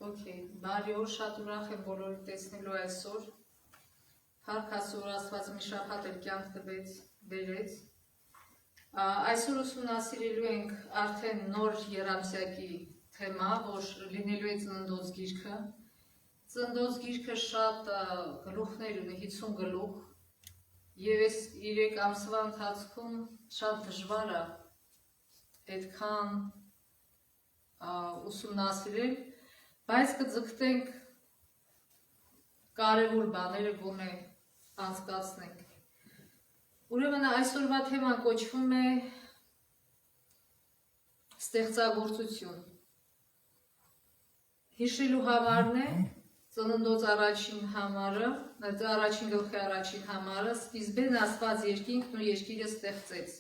Okay, բարի օր, շատ ուրախ եմ բոլորի տեսնելու այսօր։ Փառք Աստծո, որ Աստված մի շաբաթ էլ կյանք տվեց, բերեց։ Այսօր ուսումնասիրելու ենք արդեն նոր եռամսյակի թեմա, որ լինելու է ծննդոց գիրքը։ Ծննդոց գիրքը շատ գլուխներ ունի, 50 գլուխ, եւ այս 3 ամսվա ընթացքում շատ դժվար է այդքան ուսումնասիրել, բայց կձգտենք կարևոր բաները գոնե անցկացնենք։ Ուրեմն այսօրվա թեման կոչվում է ստեղծագործություն։ Հիշելու համարն է ծննդոց առաջին համարը, առաջին գլխի առաջին համարը, սկիզբեն Աստված երկինքն ու երկիրը ստեղծեց։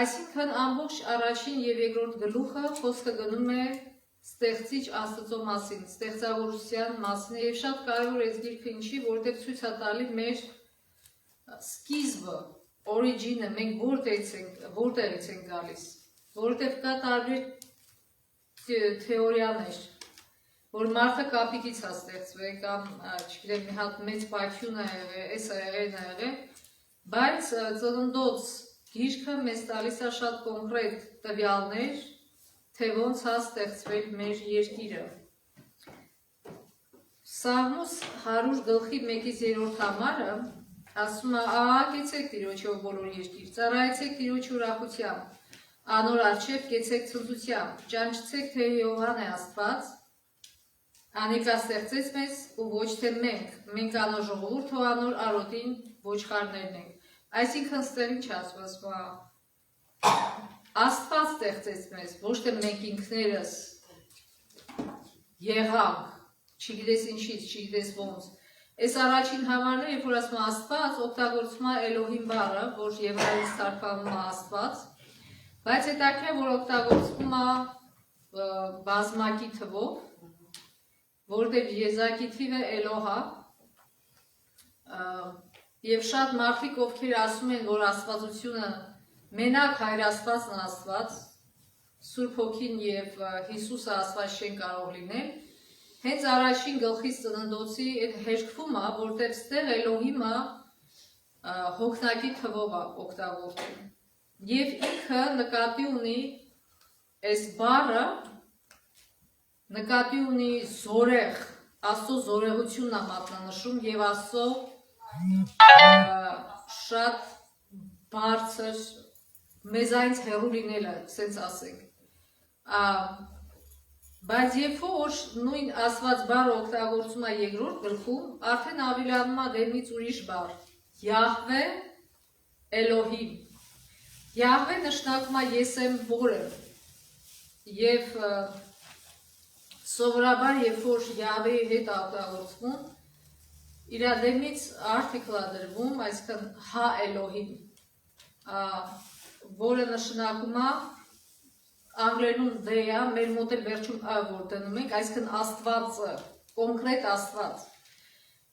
Այսինքն ամբողջ առաջին եւ երկրորդ գլուխը խոսքը գնում է ստեղծիչ Աստծո մասին, ստեղծագործության մասին եւ շատ կարևոր է այս գիրքը ինչի, որտեղ ցույց է տալի մեր սկիզբը, origin-ը, մենք որտեղից ենք գալիս, որտեղ կա տարբեր թեորիաներ, որ մարդը կապիկից է ստեղծվել կամ, չգիտեմ, մի հատ մեծ պայթյուն է եղել, էս է եղել, բայց ծննդոց գիրքը մեզ տալիս է շատ կոնկրետ տվյալներ, թե ոնց է ստեղծվել մեր երկիրը։ Սաղմոս 100 գլխի 1-3 համարը ասում է. «Աղաղակեցեք Տիրոջով բոլոր երկիր, ծառայեցեք Տիրոջ ուրախությամբ, անոր առջև կեցեք ցնծությամբ, ճանչցեք, թե Եհովան է Աստված, անիկա ստեղծեց մեզ ու ոչ թե մենք անոր ժողովուրդ ու անոր արոտին ոչխարներն ենք»։ Այսինքն ստեղ ինչ ասում է, Աստված ստեղծեց մեզ, ոչ թե մենք ինքներս եղանք, չգիտես ինչից, չգիտես ոնց։ Այս առաջին համարն է, երբ որ ասում է Աստված, օգտագործում է Էլոհիմ բառը, որ եվրայից թարգմանվում է Աստված, բայց հետաքրքիր է, որ օգտագործվում է բազմակի թվով, որտեղ եզակի թիվը Էլոհա, եւ շատ մարդիկ, ովքեր ասում են, որ աստվածությունը մենակ հայրաստվածն է Աստված, Սուրբ Հոգին եւ Հիսուսը Աստված չեն կարող լինել, հենց առաջին գլխից ծննդոցի այդ հերքվում է, որտեղ ստեղ Էլոհիմը հոգնակի թվով է օգտագործում։ Եվ ինքը նկատի ունի այս բառը նկատի ունի զորեղ, Աստծո զորեղությունն է մատնանշում եւ Աստծո շատ բարձր մեզանից հեռու լինելը, սենց ասենք։ Բայց երբ որ նույն ասված բառը օգտագործում է երկրորդ գլխում, արդեն ավելանում է դեմից ուրիշ բառ՝ Յահվե Էլոհիմ։ Յահվե նշանակում է ես եմ որը։ Եվ սովորաբար, երբ որ Յահվեի հետ օգտագործվում, իր դեմից article է դրվում, այսինքն հա Էլոհիմ, որը նշանակում է անգլերենում they է, մեր մոտ էլ վերջում ը որ դնում ենք, այսինքն Աստվածը, կոնկրետ Աստված։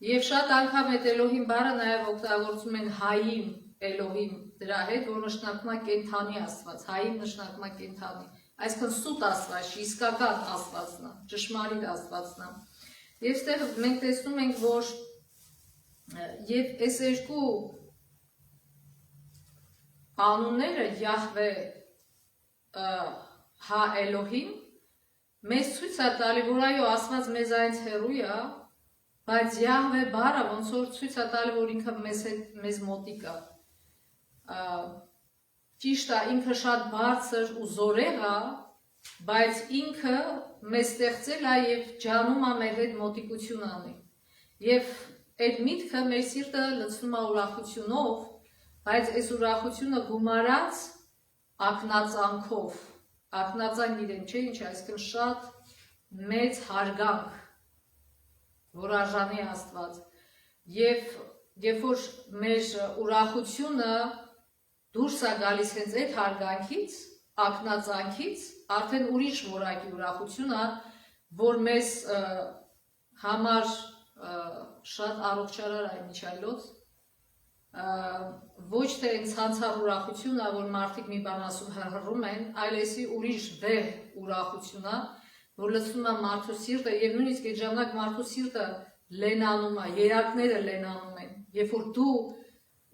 Եվ շատ անգամ այդ Էլոհիմ բառը նաև օգտագործում են Հայիմ Էլոհիմ դրա հետ, որ նշանակում է կենդանի Աստված, Հայիմ նշանակում է կենդանի, այսինքն սուտ Աստված, իսկական Աստվածն է, ճշմարիտ Աստվածն է։ Եվ ստեղ մենք տեսնում ենք, որ եւ այս երկու անունները Յահվե հա Էլոհիմ մեզ ցույց է տալի, որ այո, Աստված մեզանից հեռու է, բայց Յահվե բառը ոնց որ ցույց է տալի, որ ինքը մեզ մոտիկ է։ Ճիշտ է, ինքը շատ բարձր ու զորեղ է, բայց ինքը մեզ ստեղծել է եւ ջանում է մեր հետ մոտիկություն անի։ Եւ այդ միտքը մեր սիրտը լցնում է ուրախությունով, բայց այս ուրախությունը գումարած ակնածանքով, ակնածան գիտեմ, չէ՞ ինչ, այսինքն շատ մեծ հարգանք, որ արժանի Աստված։ Եվ երբ որ մեր ուրախությունը դուրս է գալիս հենց այդ հարգանքից, ակնածանքից, արդեն ուրիշ որակի ուրախություն է, որ մեզ համար շատ առողջարար է միջայլոց, ոչ թե ցանցառ ուրախություն է, որ մարդիկ մի բան ասում հռհռում են, այլ էսի ուրիշ վեհ ուրախություն է, որ լցնում է մարդու սիրտը եւ նույնիսկ այդ ժամանակ մարդու սիրտը լենանում է, երակները լենանում են, երբ որ դու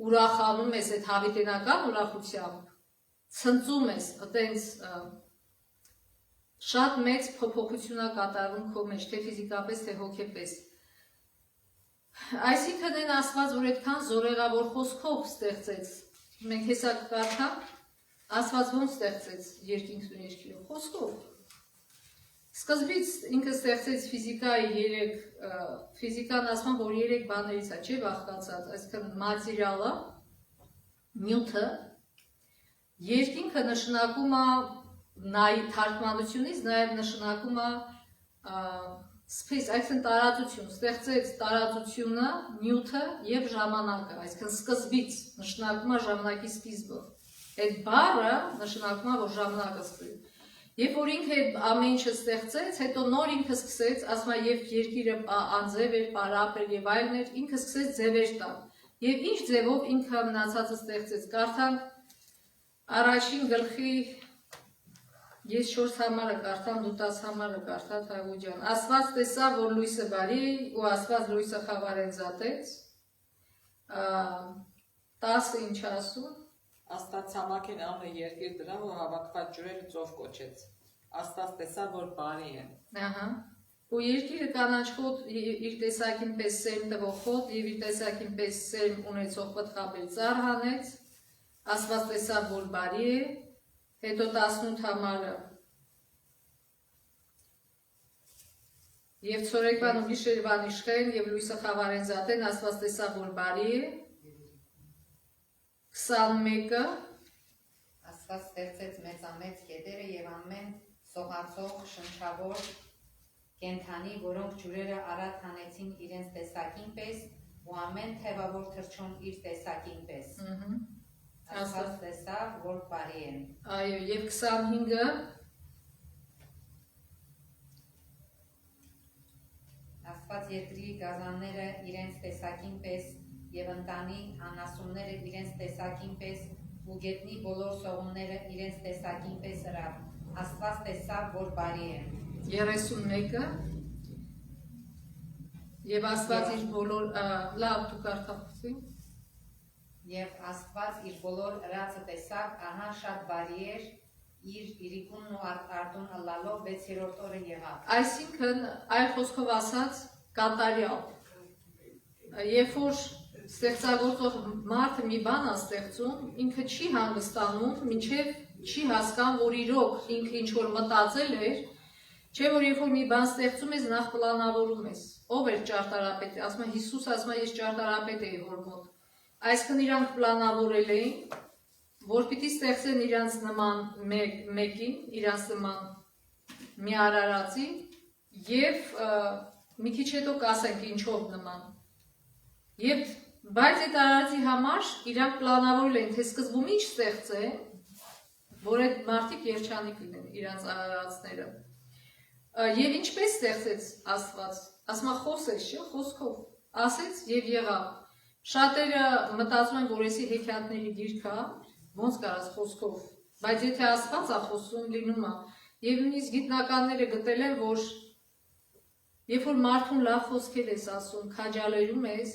ուրախանում ես այդ հավիտենական ուրախությամբ, ցնծում ես, այտենց շատ մեծ փոփոխություն է կատարվում քո մեջ, թե ֆիզիկապես, թե հոգեպես։ Այսինքն այն Աստված, որ այդքան զորեղավոր խոսքով ստեղծեց, մենք հեսա կկարդանք, Աստված ոնց ստեղծեց երկինքն ու երկիրը, խոսքով։ Սկզբից ինքը ստեղծեց ֆիզիկայի ֆիզիկան ասում, որ 3 բաներից է, չէ՞ բաղկացած, այսինքն մատերիալը, նյութը, երկինքը նշանակում է թարգմանությունից նաև նշանակում է space, այսինքն տարածություն, ստեղծեց տարածությունը, նյութը եւ ժամանակը, այսինքն սկզբից նշանակում է ժամանակի սկիզբը։ Այդ բառը նշանակում է, որ ժամանակը սկսեց։ Երբ որ ինքը ամեն ինչը ստեղծեց, հետո նոր ինքը սկսեց, ասում է, եւ երկիրը անձև էր, պարապ էր եւ այլն էր, ինքը սկսեց ձևեր տալ։ Եվ ինչ ձևով ինքը մնացածը ստեղծեց։ Կարդանք առաջին գլխի ես 4 համարը կարդամ, դու 10 համարը կարդա Թագու ջան։ Աստված տեսավ, որ լույսը բարի ու Աստված լույսը խավարեն զատեց։ 10-ը ինչ ասում։ Աստված ցամաքին ամը երկիր դրավ ու հավաքված ջուրերը ծով կոչեց։ Աստված տեսավ, որ բարի են։ Ահա։ Ու երկիրը կանաչ խոտ իր տեսակին պես սերմ տվող խոտ եւ իր տեսակին պես սերմ ունեցող պտղաբեր ծառ հանեց։ Աստված տեսավ, որ բարի է։ Հետո 18 համարը։ Եվ ցորեկվան ու գիշերվան իշխեն եւ լույսը խավարեն զատեն, Աստված տեսավ, որ բարի է։ 21-ը Աստված ստեղծեց մեծամեծ գետերը եւ ամեն սողացող շնչավոր կենդանի, որոնք ջուրերը արատ հանեցին իրենց տեսակին պես ու ամեն թևավոր թռչուն իր տեսակին պես։ Աստված տեսավ, որ բարի են։ Այո, եւ 25-ը Աստված երկրի գազանները իրենց տեսակին պես եւ ընտանի անասունները իրենց տեսակին պես ու գետնի բոլոր սողունները իրենց տեսակին պես ըրավ։ Աստված տեսավ, որ բարի են։ 31-ը եւ Աստված իր բոլոր լավ դու կարդացի։ Եվ Աստված իր բոլոր ըրածը տեսավ, ահա շատ բարի էր, իր իրիկունն ու արտուն ըլլալով 6-րդ օրը եղավ։ Այսինքն, այլ խոսքով ասած, կատարյալ։ Երբ որ ստեղծագործող մարդը մի բան է ստեղծում, ինքը չի հանգստանում, մինչև չի հասկանում, որ իրոք ինքը ինչ որ մտածել էր, չէ՞ որ երբ որ մի բան ստեղծում ես, նախ պլանավորում ես։ Ով էր ճարտարապետը, ասում է Հիսուս, ասում է ես ճարտարապետ էի հոր մոտ։ Այսինքն իրանք պլանավորել էին, որ պիտի ստեղծեն իրանց նման մեկին, իրանց նման մի արարածի եւ մի քիչ հետո կասենք ինչով նման։ Եվ բայց այդ արարածի համար իրանք պլանավորել են, թե սկզբում ինչ ստեղծեն, որ այդ մարդիկ երջանիկ լինեն իրանց արարածները։ Եվ ինչպես ստեղծեց Աստված, ասում է խոսեց, չէ՞, խոսքով, ասեց եւ եղավ։ Շատերը մտածում են, որ էսի հեքիաթների գիրք է, ոնց կարած խոսքով, բայց եթե Աստված է խոսում, լինում է։ Եվ նույնիսկ գիտնականները գտել են, որ երբ որ մարդուն լավ խոսքեր ես ասում, քաջալերում ես,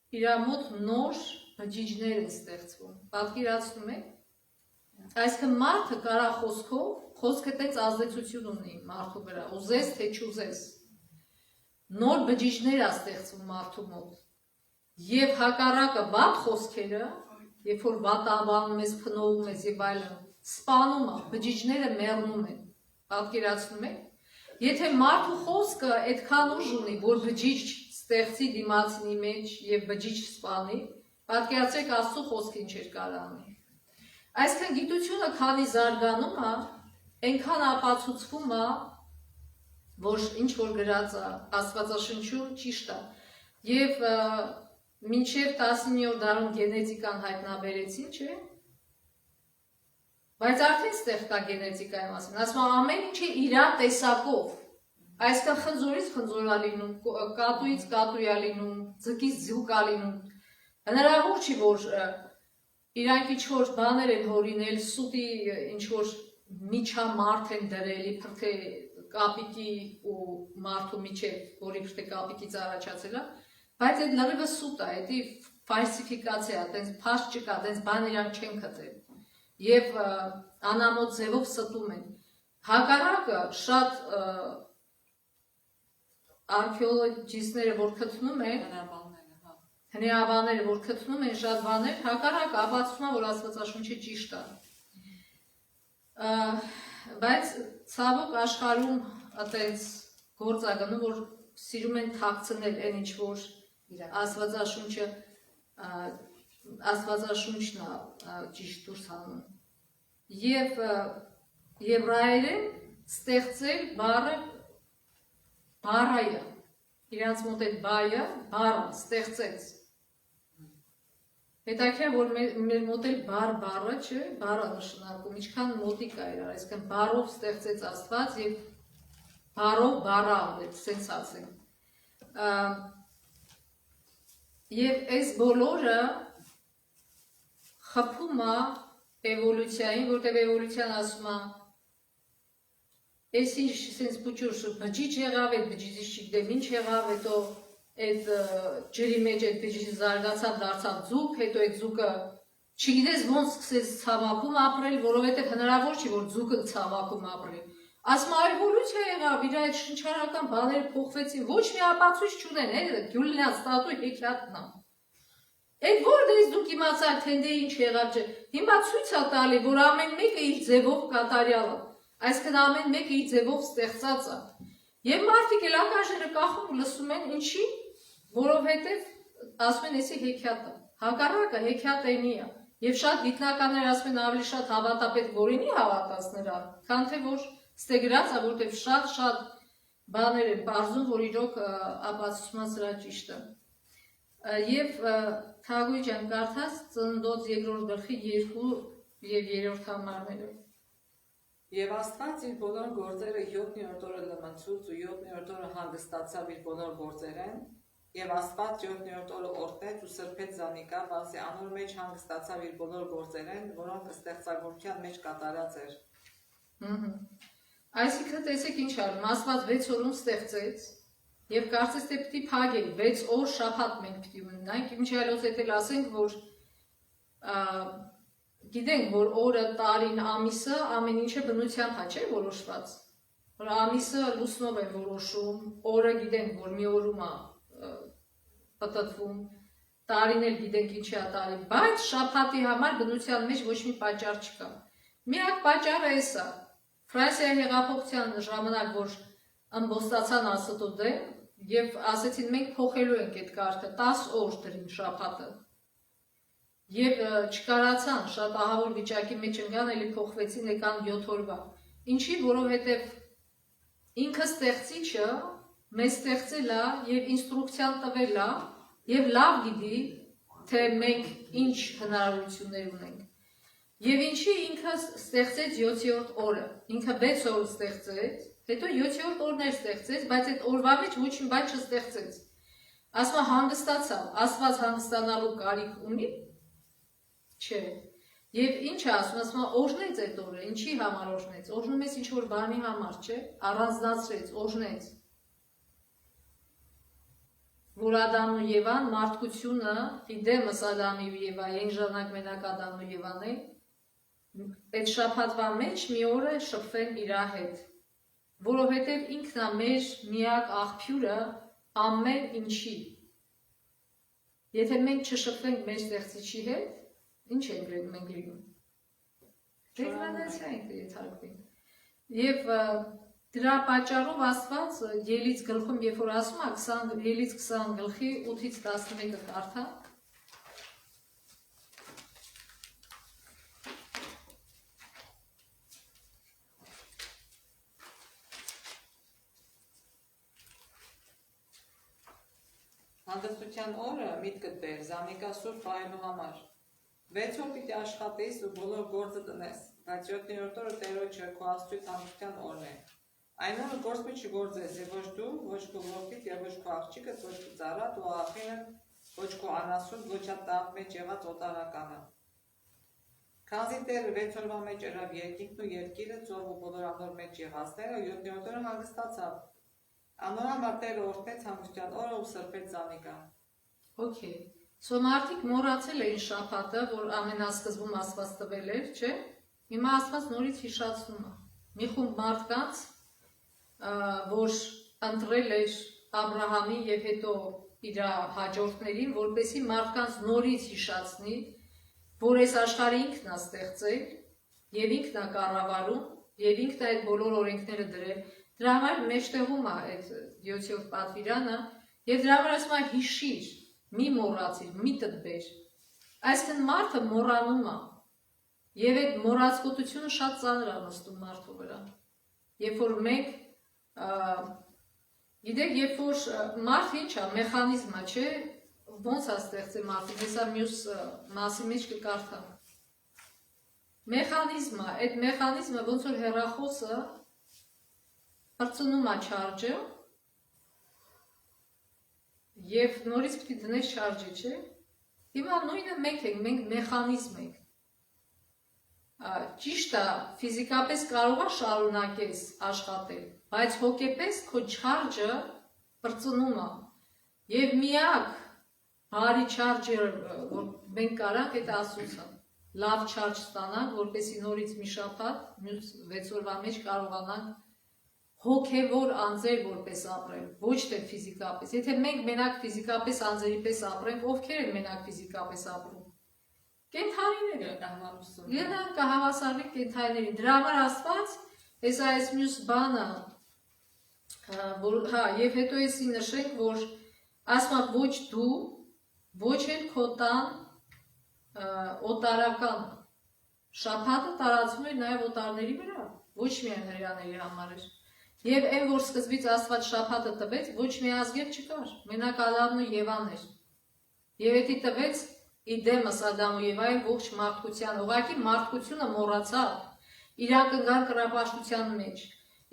իր մոտ նոր բջիջներ են ստեղծվում։ Պատկերացնում եք։ Այսինքն մարդը կարա խոսքով, խոսքը տենց ազդեցություն ունի մարդու վրա, ուզես թե չուզես։ Նոր բջիջներ է ստեղծվում մարդու մոտ։ Եվ հակառակը վատ խոսքերը, երբ որ վատաբանում ես, փնովում ես եւ այլն, սպանում է, բջիջները մեռնում են։ Պատկերացնում եք։ Եթե մարդու խոսքը այդքան ուժ ունի, որ բջիջ ստեղծի դիմացինի մեջ եւ բջիջ սպանի, պատկերացրեք Աստծո խոսքը ինչ էր կարող անել։ Այսինքն գիտությունը քանի զարգանում է, այնքան ապացուցվում է, որ ինչ որ գրած է Աստվածաշնչում ճիշտ է։ Եվ մինչև 19-րդ դարում գենետիկան հայտնաբերեցին, չէ՞։ Բայց արդեն ստեղ կա գենետիկայի մասին, ասում եմ ամեն ինչ է իր տեսակով, այսքան խնձորից խնձոր է լինում, կատուից կատու է լինում, ձկից ձուկ է լինում, հնարավոր չի, որ իրանք ինչ որ բաներ են հորինել, սուտի ինչ որ միջամարդ են դրել, իբր թե կապիկի ու մարդու միջև, որի պրտե կապիկից առաջացել է, բայց այդ լրիվը սուտ է, դա ֆալսիֆիկացիա, այդպես փաշ չկա, այդպես բան իրանք չեն գտել։ Եվ անամոթ ձևով ստում են։ Հակառակը շատ արխեոլոգիստները, որ գտնում են, հնեաբանները, որ գտնում են շատ բաներ, հակառակը ապացուցում է, որ Աստվածաշունչը ճիշտ է։ Բայց ցավոք աշխարհում այդպես գործ է գնում, որ սիրում են թաքցնել այն ինչ որ Աստվածաշունչն է ճիշտ դուրս հանում։ Եվ եբրայերեն ստեղծել բառը բառայա, իրանց մոտ այդ բայը բառը ստեղծեց։ Հետաքրքիր որ մեր մոտ էլ բառը չէ, բառը նշանակում, ինչքան մոտիկ է իրար, այսինքն բառով ստեղծեց Աստված եւ բառով բառա, այդպես ասենք։ Եվ այս բոլորը խփում է էվոլյուցիային, որտեղ էվոլյուցիան ասում է այս ինչ sense փոճուշ բջիջ եղավ, այդ բջիջից չգիտեմ ինչ եղավ, հետո այդ ջրի մեջ այդ բջիջը զարգացավ, դարձավ ձուկ, հետո այդ ձուկը չգիտես ոնց սկսեց ցավակում ապրել, որովհետև հնարավոր չի որ ձուկը ցավակում ապրի։ Ասում է էվոլյուցիա եղավ, իր այդ շնչառական բաները փոխվեցին, ոչ մի ապացույց չունեն, այդ գյուլնա ստատուի հեքիաթն է։ Այդ որտեղից դուք իմացաք թե դե ինչ եղավ չէ։ Հիմա ցույց է տալի, որ ամեն մեկը իր ձևով կատարյալ է։ Այսինքն ամեն մեկը իր ձևով ստեղծած է։ Եվ մարդիկ էլ ակաժերը կախում ու լսում են ինչի, որովհետև ասում են էսի հեքիաթ է։ Հակառակը հեքիաթ էնի է։ Եվ շատ գիտնականներ ասում են ավելի շատ հավատա պետք որինի հավատաց նրա, քան թե որ ստեգրած է, որտեղ շատ բաներ են բարձում, որ իրոք ապացուցված սրա ճիշտ է։ Եվ Թագուհի ջան, կարդաց Ծննդոց 2-րդ գլխի 2 եւ 3-րդ համարները։ Եվ Աստված իր բոլոր գործերը 7-րդ օրը լմնցուց ու 7-րդ օրը հանգստացավ իր բոլոր գործերեն, եւ Աստված 7-րդ օրը օրհնեց ու սրբեց զանիկա, բացի անոր մեջ հանգստացավ իր բոլոր գործերեն, որոնք ստեղծագործության մեջ կատարած էր։ Այսինքն տեսեք ինչ արում, Աստված 6 օրում ստեղծեց եւ կարծես թե պիտի փագել 6 օր շաբաթ մենք պիտի ունենանք, ինչ այլոց էլ ասենք, որ գիտենք, որ օրը, տարին, ամիսը ամեն ինչը բնության հա չէ որոշված։ Որ ամիսը լուսնով են որոշում, օրը գիտենք, որ մի օրում է պատտվում, տարին էլ գիտենք ինչի է տարի, բայց շաբաթի համար բնության մեջ ոչ մի պատճառ չկա։ Միակ պատճառը էս է։ Ֆրանսիայի հեղափոխության ժամանակ, որ ըմբոստացան Աստծո դեմ եւ ասեցին մենք փոխելու ենք այդ կարգը, 10 օր դրին շաբաթը։ Եվ չկարացան, շատ ահավոր վիճակի մեջ ընկան, էլի փոխվեցին, եկան 7 օրվա։ Ինչի, որովհետև ինքը ստեղծիչը մեզ ստեղծել է եւ ինստրուկցիան տվել է եւ լավ գիտի, թե մենք ինչ հնարավորություններ ունենք։ Եվ ինչի ինքը ստեղծեց 7-րդ օրը, ինքը 6 օր ստեղծեց, հետո 7-րդ օրն էր ստեղծեց, բայց այդ օրվա մեջ ոչ մի բան չստեղծեց։ Ասում է հանգստացավ, Աստված հանգստանալու կարիք ունի։ Չէ։ Եվ ինչ է ասում է օրհնեց այդ օրը, ինչի համար օրհնեց։ Օրհնում ես ինչ որ բանի համար, չէ՞, առանձնացրեց, օրհնեց։ Որ Ադամն ու Եվան մարդկությունը իդեմս Ադամի ու Եվայի այն ժամանակ մենակ Ադամն ու Եվան է, այդ շաբաթվա մեջ մի օրը շփվեն իր հետ, որովհետև ինքն է մեր միակ աղբյուրը ամեն ինչի։ Եթե մենք չշփվենք մեր ստեղծիչի հետ, ինչ ենք մենք լինում։ Դեգրադացիա ենք ենթարկվում։ Եվ դրա պատճառով Աստված Ելից գլխում, երբ որ ասում է Ելից 20 գլխի 8-ից 11-ը կարդա։ Հանգստության օրը միտքդ բեր, զանիկա սուրբ պահելու համար։ 6 օր պիտի աշխատես ու բոլոր գործը տնես, բայց 7-րդ օրը Տերոջը քո Աստծո հանգստության օրն է։ Այն օրը գործ մի չգործես, եւ ոչ դու, ոչ քո որդիդ, եւ ոչ քո աղջիկդ, ոչ քո ծառատ ու աղջիկը, ոչ քո անասուն, ոչ ատաղ մեջ եղած օտարականը։ Քանզի Տերը 6 օրվա մեջ ըրավ երկինքն ու երկիրը, ծով ու բոլոր անոր մեջ եղածները, 7-րդ օրը հանգստացավ։ Անոր համար Տերը օրհնեց հանգստության օրը ու սրբեց զանիկա։ Okay. So մարդիկ մոռացել էին շաբաթը, որ ամենասկզբում Աստված տվել էր, չէ՞։ Հիմա Աստված նորից հիշացնում է։ Մի խումբ մարդկանց, որ ընտրել էր Աբրահամի եւ հետո իր հաջորդներին, որպեսզի մարդկանց նորից հիշացնի, որ այս աշխարհը ինքն է ստեղծել եւ ինքն է կառավարում եւ ինքն է այդ բոլոր օրենքները դրել։ Դրա համար մեջտեղում է այդ 7-րդ պատվիրանը եւ դրա համար ասում է հիշիր, մի մոռացիր, մի տտբեր։ Այսինքն մարդը մոռանում է եւ այդ մոռացկոտությունը շատ ծանր է նստում մարդու վրա։ Երբ որ մենք գիտեք, երբ որ մարդը ինչ է, մեխանիզմ է, չէ՞, ոնց է ստեղծել մարդը, հեսա մյուս մասի մեջ կկարդամ։ Մեխանիզմը, այդ մեխանիզմը ոնց որ հեռախոսը բարձնում է չարժը եւ նորից պիտի դնես չարժի, չէ՞։ Հիմա նույնը մենք ենք, մենք մեխանիզմ ենք։ Ճիշտ է, ֆիզիկապես կարող է շարունակես աշխատել, բայց հոգեպես քո չարժը բարձնում է։ Եվ միակ բարի չարժը, որ մենք կարանք, այդ Աստծունն է։ Լավ չարժ ստանանք, որպեսզի նորից մի շաբաթ, մյուս 6 օրվա մեջ կարողանանք հոգևոր անձեր որպես ապրել, ոչ թե ֆիզիկապես։ Եթե մենք մենակ ֆիզիկապես անձերի պես ապրենք, ովքեր են մենակ ֆիզիկապես ապրում։ Կենդանիները։ Գնանք կհավասարվենք կենդանիներին։ Դրա համար Աստված հեսա այս մյուս բանը, որ հա, եւ հետո էսի նշենք, որ ասում է ոչ դու, ոչ էլ քո տան օտարական շաբաթը տարածվում էր նաեւ օտարների վրա, ոչ միայն հրեաների համար էր։ Եվ այն, որ սկզբից Աստված շաբաթը տվեց, ոչ մի ազգեր չկար, մենակ Ադամն ու Եվան էր։ Եվ էդի տվեց իդեմս Ադամ ու Եվայի ողջ մարդկության, ուղղակի մարդկությունը մոռացավ, իրանք ընկան կռապաշտության մեջ,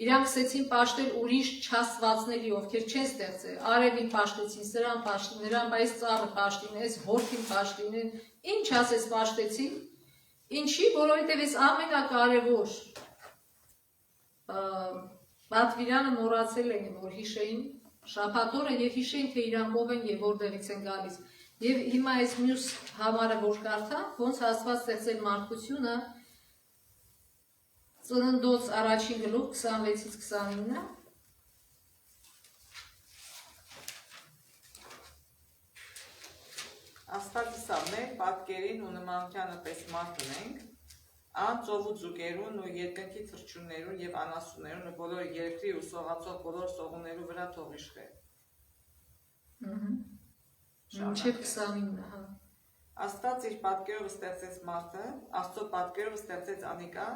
իրանք սկսեցին պաշտել ուրիշ չաստվածների, ովքեր չեն ստեղծել, արևին պաշտեցին, սրան պաշտին, նրան այս ծառը պաշտին, այս հորքին պաշտին, ինչ ասես պաշտեցին, ինչի, որովհետև այս ամենակարևոր պատվիրանը մոռացել էին, որ հիշեին շաբաթ օրը եւ հիշեին, թե իրանք ով են եւ որտեղից են գալիս։ Եվ հիմա այս մյուս համարը որ կարդանք, ոնց Աստված ստեղծել մարդկությունը, Ծննդոց առաջին գլուխ 26-ից 29։ Աստված սա մեր պատկերին ու նմանությանը պես մարդ ունենք, ան ծովու ձուկերուն ու երկնքի թռչուններուն եւ անասուններուն ու բոլոր երկրի ու սողացող բոլոր սողուններու վրա թող իշխե։ Մինչև 29, հա։ Աստված իր պատկերով ստեղծեց մարդը, Աստծո պատկերով ստեղծեց անիկա,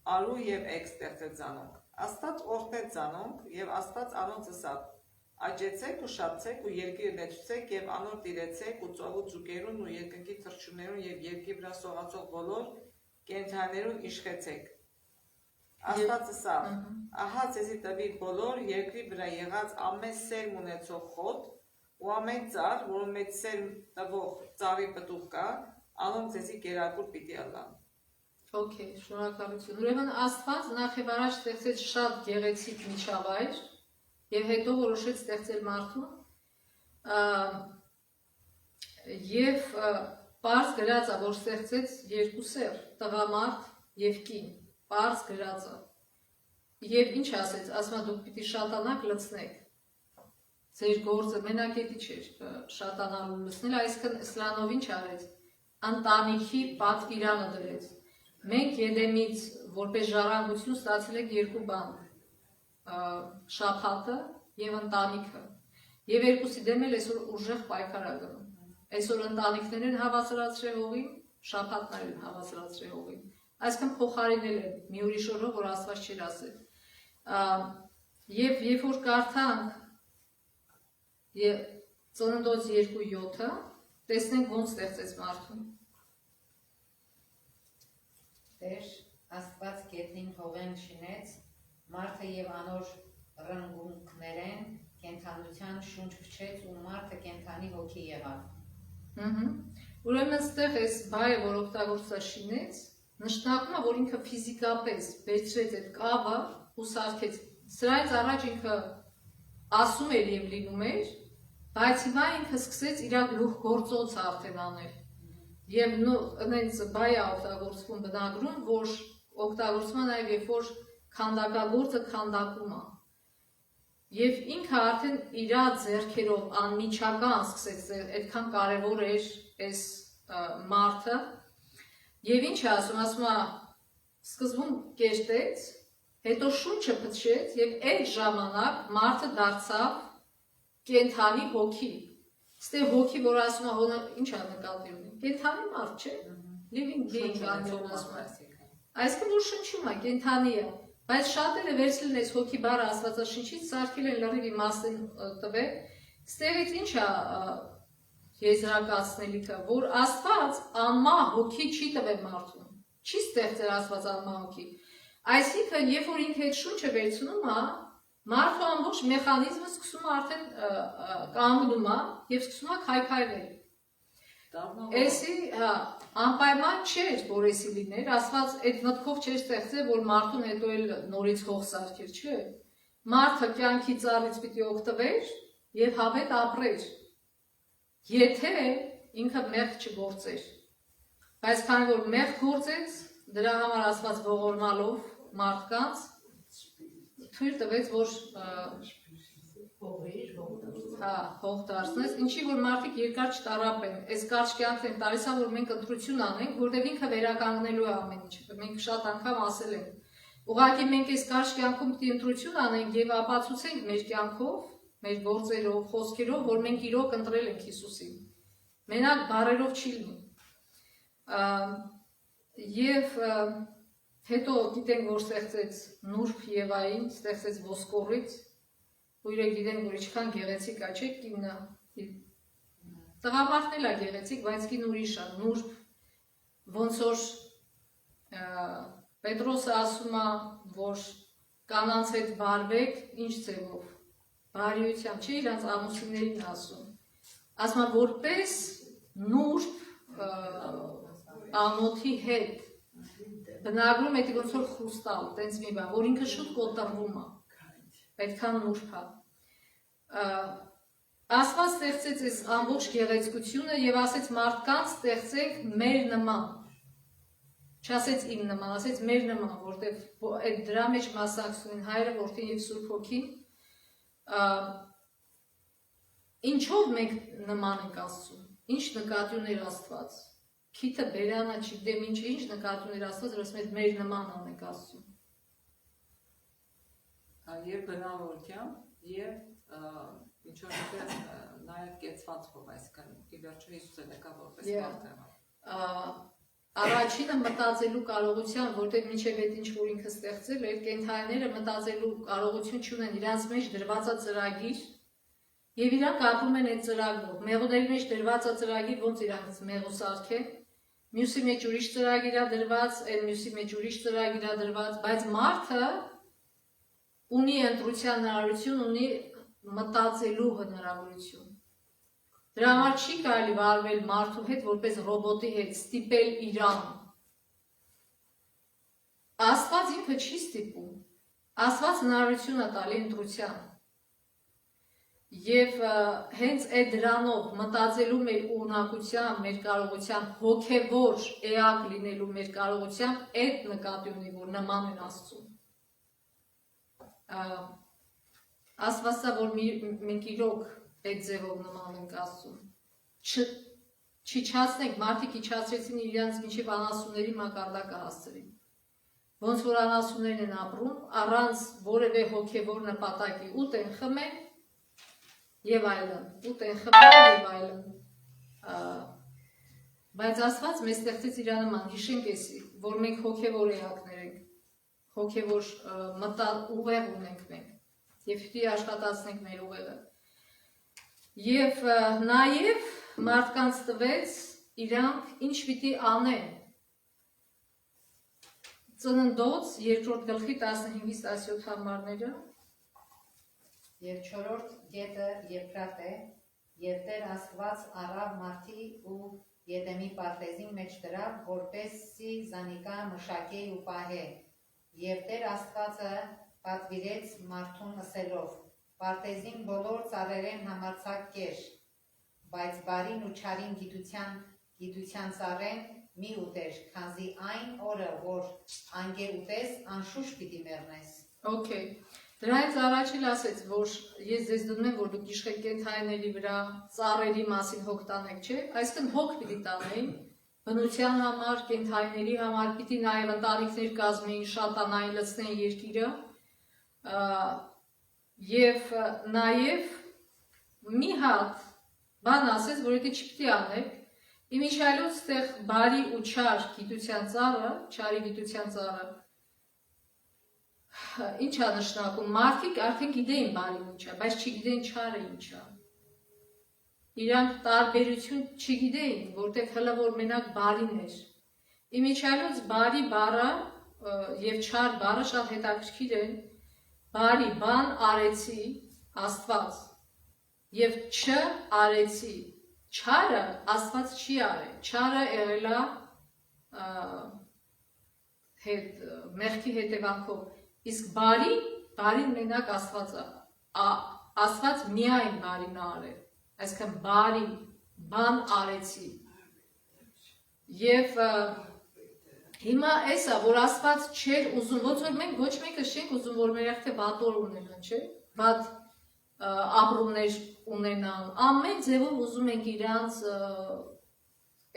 արու եւ էգ ստեղծեց զանոնք։ Աստված օրհնեց զանոնք եւ Աստված անոնց ասավ. Աճեցեք ու շատցեք ու երկիրը լեցուցեք եւ անոր տիրեցեք ու ծովու ձուկերուն ու երկնքի թռչուններուն եւ երկրի վրա սողացող բոլոր կենդանիներուն իշխեցեք։ Աստված ասավ. Ահա ցեզի տվի բոլոր երկրի վրա եղած ամեն սերմ ունեցող խոտ ու ամեն ծառ, որում մեջ սերմ տվող ծառի պտուղ կա, անոնք ցեզի կերակուր պիտի ալան։ Okay, շնորհակալություն։ Ուրեմն Աստված նախ եւ առաջ ստեղծեց շատ գեղեցիկ միջավայր եւ հետո որոշեց ստեղծել մարդուն։ Եվ պարզ գրած է, որ ստեղծեց երկու սեր, տղամարդ եւ կին, պարզ գրած է։ Եվ ինչ ասեց, ասում է դուք պիտի շատանաք լցնեք։ Ձեր գործը մենակ էդի չէր շատանալու լցնել, այսինքն Իսլամով ինչ արեց, ընտանիքի պատվիրանը դրեց։ Մենք Եդեմից որպես ժառանգություն ստացել ենք երկու բան, շաբաթը եւ ընտանիքը։ Եվ երկուսի դեմ էլ այսօր ուժեղ պայքար է գնում։ Այսօր ընտանիքներն են հավասարացրել հողին, շաբաթներն են հավասարացրել հողին։ Այսինքն փոխարինել են մի ուրիշ օրը, որ Աստված չէր ասել։ Եվ երբ որ կարդանք Ծննդոց 2:7, տեսնենք ոնց ստեղծեց մարդուն։ Տեր Աստված գետնին հողեն շինեց, մարդը եւ անոր ռնգունքներեն կենթանության շունչ փչեց ու մարդը կենթանի հոգի եղավ։ Ուրեմն ստեղ էս բայը, որ օգտագործա շինեց, նշանակում է, որ ինքը ֆիզիկապես վերցրեց այդ կավը ու սարքեց։ Սրանից առաջ ինքը ասում էր եւ լինում էր, բայց հիմա ինքը սկսեց իր գլուխ գործոցը արդեն անել։ Եվ այնց բայ է օգտագործվում բնագրում, որ օգտագործվում է նաեւ երբ որ քանդակագործը քանդակում է։ Եվ ինքը արդեն իր ձեռքերով անմիջական սկսեց, այդքան կարևոր էր այս մարդը։ Եվ ինչ է ասում է, սկզբում կերտեց, հետո շունչը փչեց եւ այդ ժամանակ մարդը դարձավ կենթանի հոգի։ Ստե հոգի, որ ասում է, ինչ է նկատի ունի։ Կենթանի մարդ չէ։ Living being անգլերեն ասում է։ Այսինքն որ շնչում է, կենթանի է, բայց շատերը վերցրել են հոգի բառը Աստվածաշնչից, սարքել են լրիվ իմաստին տվել։ Ստեղից ինչ է եզրակացնելիքը, որ Աստված անմահ հոգի չի տվել մարդուն։ Չի ստեղծել Աստված անմահ հոգի։ Այսինքն, երբ որ ինքը այդ շունչը վերցնում է, մարդու ամբողջ մեխանիզմը սկսում է արդեն կանգնում է եւ սկսում է քայքայվել։ Էսի անպայման չէր, որ էսի լիներ, Աստված այդ մտքով չէր ստեղծել, որ մարդուն հետո էլ նորից հող սարքեր, չէ։ Մարդը կյանքի ծառից պիտի օգտվեր եւ հավետ ապրեր, եթե ինքը մեղք չգործեր։ Բայց քանի որ մեղք գործեց, դրա համար Աստված ողորմալով մարդկանց թույլ տվեց, որ հող դարձնես, ինչի որ մարդիկ երկար չտարապեն, այս կարճ կյանքն տալիս է, որ մենք ընտրություն անենք, որտեղ ինքը վերականգնելու է ամեն ինչը, մենք շատ անգամ ասել ենք, ուղղակի մենք այս կարճ կյանքում պիտի ընտրություն անենք եւ ապացուցենք մեր կյանքով, մեր գործերով, խոսքերով, որ մենք իրոք ընտրել ենք Հիսուսին, մենակ բառերով չի լինի, եւ հետո գիտենք, որ ստեղծեց Նուրբ Եվային, ստեղծեց ոսկորից, ու իրենք գիտենք, որ ինչքան գեղեցիկ է, չէ՞, կինը։ Տղամարդն էլ է գեղեցիկ, բայց կին ուրիշ է, Նուրբ, ոնց որ Պետրոսը ասում է, որ կանանց հետ վարվեք, ինչ ձևով, բարիությամբ, չէ, իրանց ամուսիններին ասում։ Ասում է, որպես Նուրբ անոթի հետ բնագրում է ոնց որ խրուստալ, տենց մի բան, որ ինքը շուտ կոտրվում է, այդքան նուրբ է։ Աստված ստեղծեց այս ամբողջ գեղեցկությունը եւ ասեց մարդկանց ստեղծեք մեր նման։ Չասեց իմ նման, ասեց մեր նման, որտեվ այդ դրա մեջ մասնակցում են Հայրը, Որդին եւ Սուրբ Հոգին։ Ինչով մենք նման ենք Աստծուն։ Ինչ նկատի ուներ Աստված։ Քիթը բերանա չգիտեմ ինչ նկատի ուներ Աստված, ասում է մեր նման անենք Աստծուն։ Եվ բնավորությամբ եւ ինչ որ դեռ նաեւ կեցվածով, այսինքն ի վերջո Հիսուսը եկա որպես մարդ։ Առաջինը մտածելու կարողության, որտեղ մինչև այդ ինչ որ ինքը ստեղծել էր, կենդանիները մտածելու կարողություն չունեն, իրանց մեջ դրված է ծրագիր, եւ իրանք ապրում են այդ ծրագրով։ Մեղուների մեջ դրված է ծրագիր, ոնց իրանք մեղու սարքեն, մյուսի մեջ ուրիշ ծրագիր է դրված, այն մյուսի մեջ ուրիշ ծրագիր է դրված, բայց մարդը ունի ընտրության հնարավորություն, ունի մտածելու հնարավորություն։ Դրա համար չի կարելի վարվել մարդու հետ, որպես ռոբոտի հետ, ստիպել իրան։ Աստված ինքը չի ստիպում։ Աստված հնարավորություն է տալի ընտրության։ Եվ հենց այդ դրանով մտածելու մեր ունակությամբ, մեր կարողությամբ, հոգևոր էակ լինելու մեր կարողությամբ այդ նկատի ունի, որ նման են Աստծուն։ Աստվածա, որ մենք իրոք այդ ձևով նման ենք Աստծուն։ Չիչացնենք, մարդիկ իչացրեցին իրենց մինչև անասունների մակարդակը հասցրին։ Ոնց որ անասուններն են ապրում, առանց որևէ հոգևոր նպատակի, ուտ են խմեն եւ այլն, ուտ են խմեն եւ այլն։ Բայց Աստված մեզ ստեղծեց իր նման, հիշենք էսի, որ մենք հոգևոր էակներ ենք, հոգևոր ուղեղ ունենք մենք եւ պիտի աշխատացնենք մեր ուղեղը։ Եվ նաեւ մարդկանց տվեց իրանք ինչ պիտի անեն։ Ծննդոց 2-րդ գլխի 15-ից 17 համարները։ Եվ 4-րդ գետը Եփրատ է, եւ Տեր Աստված առավ մարդի ու Եդեմի պարտեզին մեջ դրավ, որպեսզի զանիկա մշակե ու պահե, եւ Տեր Աստվածը պատվիրեց մարդուն ասելով. պարտեզին բոլոր ծառերեն համարձակ կեր, բայց բարին ու չարին գիտության ծառեն մի ուտեր, քանզի այն օրը, որ անգե ուտես, անշուշտ պիտի մեռնես։ Okay. Դրանից առաջ էլ ասեց, որ ես ձեզ դնում եմ, որ դուք իշխեք կենդանիների վրա, ծառերի մասին հոգ տանեք, չէ՞։ Այսինքն հոգ պիտի տանեին, բնության համար, կենդանիների համար, պիտի նաև ընտանիքներ կազմեին, շատանային լցնեին երկիրը, եւ նաև մի հատ բան ասեց, որ եթե չպիտի անեք, իմիջիայլոց ստեղ բարի ու չար գիտության ծառը, չարի գիտության ծառը ինչ է նշանակում, մարդիկ արդեն գիտեին բարին ինչ է, բայց չգիտեին չարը ինչ է։ Իրանք տարբերություն չգիտեին, որտեղ հələ որ մենակ բարին էր։ Իմիջիայլոց բարի բառը եւ չար բառը շատ հետաքրքիր են։ Բարի բան արեցի Աստված եւ չ արեցի։ Չարը Աստված չի արել։ Չարը եղել է մեղքի հետևանքով։ Իսկ բարին մենակ Աստվածը, Աստված միայն բարին արել, այսինքն բարի բան արեցի։ Եվ հիմա էսա, որ Աստված չէր ուզում, ոնց որ մենք ոչ մեկը չենք ուզում, որ մեր երեխեքը վատ օր ունենան, չէ՞, վատ ապրումներ ունենան, ամեն ձևով ուզում ենք իրանց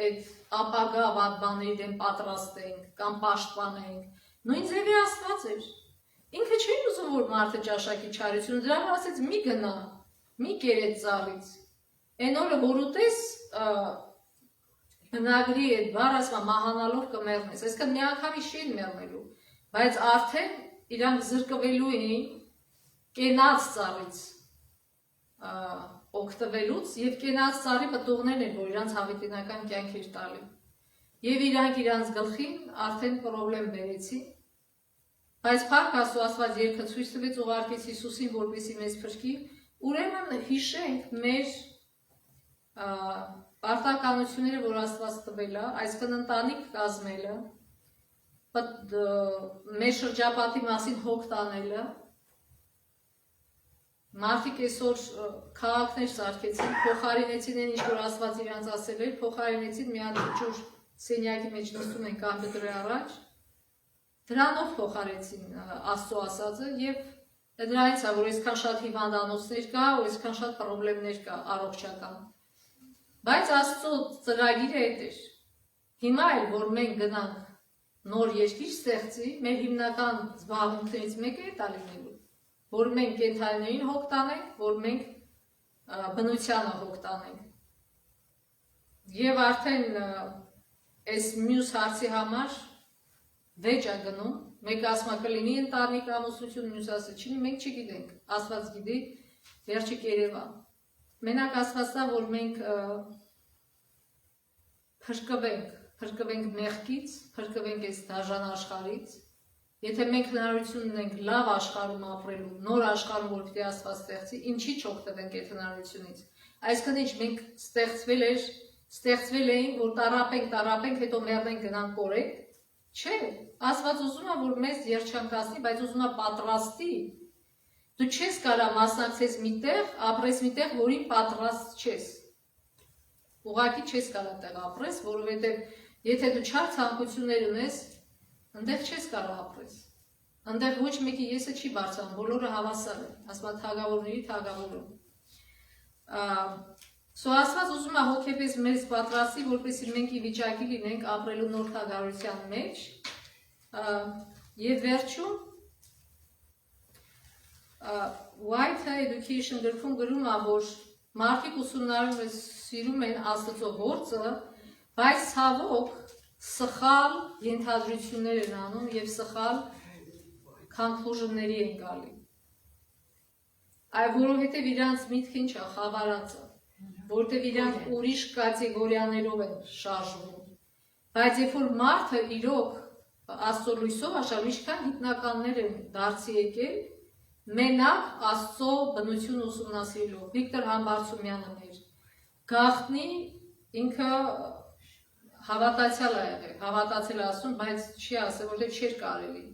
այդ ապագա վատ բաների դեմ պատրաստենք կամ պաշտպանենք, նույն ձևի Աստված էր։ Ինքը չէր ուզում, որ մարդը ճաշակի չարություն, դրան ասեց մի գնա, մի կերեց ծառից։ Այն օրը որ ուտես, բնագրի այդ բառ ասում մահանալով կմեռնես, այսինքն մի անգամի չէին մեռնելու, բայց արդեն իրանք զրկվելու էին կենաց ծառից օգտվելուց եւ կենաց ծառի պտուղներն են, որ իրանց հավիտենական կյանք էր տալի։ Եվ իրանք իրանց գլխին արդեն պրոբլեմ բերեցին։ Բայց Փառք Աստծո Աստված երկը ցույց տվեց ուղարկեց Հիսուսին, որպեսզի մեզ փրկի, ուրեմն հիշենք մեր պարտականությունները, որ Աստված տվել է, այսինքն ընտանիք կազմելը, մեր շրջապատի մասին հոգ տանելը, մարդիկ այսօր քաղաքներ սարքեցին, փոխարինեցին այն ինչ որ Աստված իրանց ասել էր, փոխարինեցին մի հատ ջուր սենյակի մեջ նստում են կամպյուտերի առաջ, դրանով փոխարեցին Աստծո ասածը եւ դրանից է որ այսքան շատ հիվանդանոցներ կա, ու այսքան շատ խնդիրներ կա առողջական։ Բայց Աստծո ծրագիրը այդ էր։ Հիմա էլ որ մենք գնանք նոր երկիր ստեղծի, մեր հիմնական զբաղմունքներից մեկը է դա լինելու, որ մենք կենդանիներին հոգ տանենք, որ մենք բնությանը հոգ տանենք։ Եվ արդեն այս մյուս հարցի համար վեճ է գնում, մեկ ասում կլինի ընտանիք ամուսնություն, մյուս ասը չի, մենք չգիտենք, Աստված գիտի, վերջը կերևա։ Մենակ Աստված է, որ մենք փրկվենք մեղքից, փրկվենք այս դաժան աշխարհից։ Եթե մենք հնարավորություն ունենք լավ աշխարհում ապրելու, նոր աշխարհում, որ պիտի Աստված ստեղծի, ինչի չօգտվենք այդ հնարավորությունից։ Այսինքն ինչ մենք ստեղծվել էին, որ տարապենք, հետո մեռնենք գնանք կորենք։ Չէ, Աստված ուզում է, որ մեզ երջանկացնի, բայց ուզում է պատրաստի։ Դու չես կարող մասնակցես միտեղ, ապրես միտեղ, որին պատրաստ չես։ Ուղղակի չես կարող տեղ ապրես, որովհետև եթե դու չար ցանկություններ ունես, այնտեղ չես կարող ապրես։ Այնտեղ ոչ մեկի եսը չի բարձրանում, բոլորը հավասար են, ասում է թագավորների թագավորը։ Աստված ուզում է հոգեպես մեզ պատրաստի, որպեսզի մենք ի վիճակի լինենք ապրելու նոր թագավորության մեջ։ Եվ վերջում White Education գրքում գրում է, որ մարդիկ ուսումնասիրում են Աստծո գործը, բայց ցավոք սխալ ենթադրություններ են անում եւ սխալ conclusion-ների են գալի։ Այ որովհետեւ իրանց միտքը ինչ է, խավարածը, որտեղ իրանք ուրիշ կատեգորիաներով են շարժվում։ Բայց երբ որ մարդը իրոք Աստծո լույսով աշխարհ ինչքան գիտնականներ են դարձի եկել, մենակ Աստծո բնություն ուսումնասիրելով։ Վիկտոր Համբարձումյանը մեր գաղտնի ինքը հավատացյալ է եղել, հավատացել ասում, բայց չի ասել, որտեղ չէր կարելի։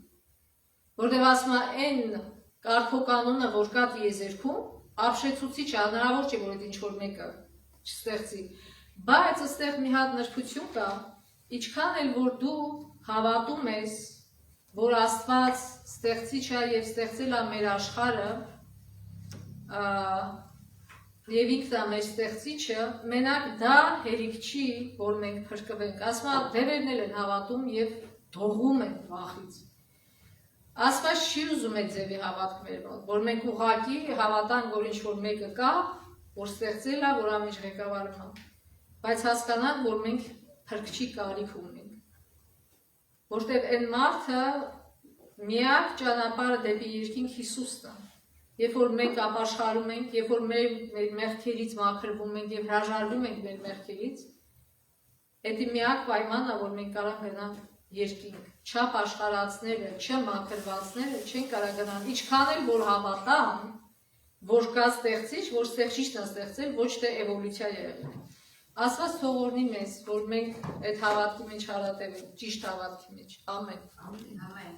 Որտեղ ասում է այն կարգոկանոնը, որ կա տիեզերքում, ապշեցուցիչ է, հնարավոր չէ, որ այդ ինչ-որ մեկը չստեղծի։ Բայց այստեղ մի հատ նրբություն կա, ինչքան էլ որ դու հավատում ես, որ Աստված ստեղծիչ է եւ ստեղծել է մեր աշխարհը, եւ ինքն է մեր ստեղծիչը, մենակ դա հերիք չի, որ մենք փրկվենք։ Ասում է, դևերն էլ են հավատում եւ դողում են վախից։ Աստված չի ուզում այդ ձևի հավատք մեր մոտ, որ մենք ուղղակի հավատանք, որ ինչ-որ մեկը կա, որ ստեղծել է, որ ամեն ինչ ղեկավարում է, բայց հասկանանք, որ մենք փրկչի կարիք ունենք։ Որտեղ այն մարդը միակ ճանապարհը դեպի երկինք Հիսուսն է։ Երբ որ մենք ապաշխարում ենք, երբ որ մեր մեղքերից մաքրվում ենք եւ հրաժարվում ենք մեր մեղքերից, դա միակ պայմանն է, որ մենք կարող գնանք երկինք։ Չապաշխարածները, չմաքրվածները չեն կարող գնալ, ինչքան էլ որ հավատան, որ կա ստեղծիչ, որ ստեղծիչն է ստեղծել, ոչ թե էվոլյուցիա եղել։ Աստված թող օրհնի մեզ, որ մենք այդ հավատքի մեջ հարատևենք, ճիշտ հավատքի մեջ։ Ամեն։ Ամեն։